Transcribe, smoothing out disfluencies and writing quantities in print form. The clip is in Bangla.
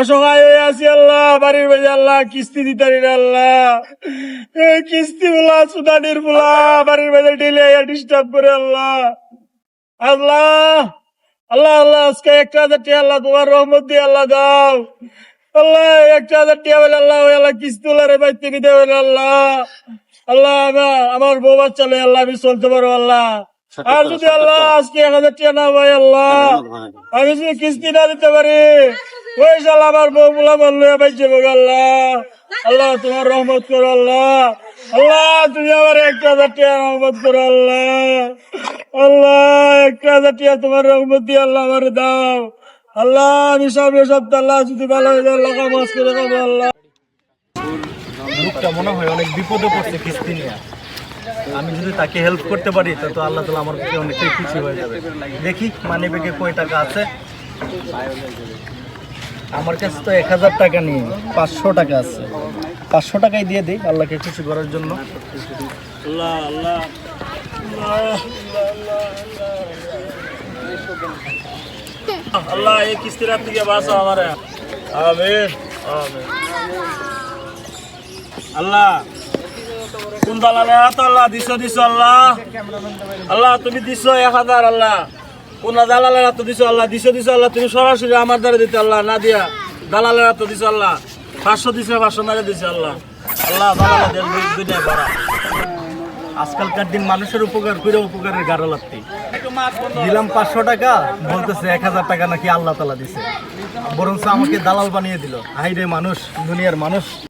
অসহায় হয়ে আছি আল্লাহ, বাড়ির বাড়ি আল্লাহ, কিস্তি দিতে পারি না আল্লাহ। কিস্তি বলা সুদানির বলা বাড়ির বাড়ি ডেলে ডিস্টার্ব করে আল্লাহ। আল্লাহ আল্লাহ আল্লাহ আজকে 1,000 টাকা আল্লাহ তোমার রহমত দিয়ে আল্লাহ দাও আল্লাহ। 1,000 টাকা বলে আল্লাহ আল্লাহ কিস্তি ওলারে বাইতে নিতে বলে আল্লাহ। আল্লাহ আমার বউ বাচ্চা লই আল্লাহ আমি চলতে পারবো আল্লাহ। আর যদি আল্লাহ আজকে 1,000 টাকা না পাই আল্লাহ, আমি যদি কিস্তি না দিতে পারি ওই সাল আমার বউ গুলা বললো বাইছে আল্লাহ। আল্লাহ তোমার রহমত করো আল্লাহ। আল্লাহ তুমি আমার 1,000 টাকা রহমত করো আল্লাহ। আল্লাহ 1,000 টাকা তোমার রহমত দিয়ে আল্লাহ আমার দাও আল্লাহ। আমি সামনে সপ্তাহ আল্লাহ যদি ভালো হয়ে যায় আল্লাহ মাস করে খাবো আল্লাহ। লোকটা মনে হয় অনেক বিপদে পড়ছে কিস্তি নিয়ে। আমি যদি তাকে হেল্প করতে পারি তা তো আল্লাহ তাআলা আমার প্রতি অনেকটাই খুশি হয়ে যাবে। দেখি মানি ব্যাগে কয় টাকা আছে। আমার কাছে তো 1,000 টাকা নেই, 500 টাকা আছে। 500 টাকাই দিয়ে দিই আল্লাহকে খুশি করার জন্য। আল্লাহ আল্লাহ আল্লাহ এই কিস্তির হাত থেকে বাঁচাও আমারে। আমিন আমিন। আল্লাহ কোন দালালে হাত আল্লাহ দিছো আল্লাহ। আল্লাহ তুমি দিছো 1,000 আল্লাহ। কোন দালালের হাত দিছো আল্লাহ, দিছো আল্লাহ। তুমি সরাসরি আমার দ্বারা দিতে আল্লাহ, না দিয়া দালালের হাত দিছো আল্লাহ। 500 দিছো, 500 মেরে দিছো আল্লাহ। আল্লাহ দালালের দুনিয়া ভরা। আজকালকার দিন মানুষের উপকার করে উপকারের গাড়ো লাগতে দিলাম 500 টাকা, বলতেছে 1,000 টাকা নাকি আল্লাহ তাআলা দিছে, বরঞ্চ আমাকে দালাল বানিয়ে দিল। হাই রে মানুষ, দুনিয়ার মানুষ।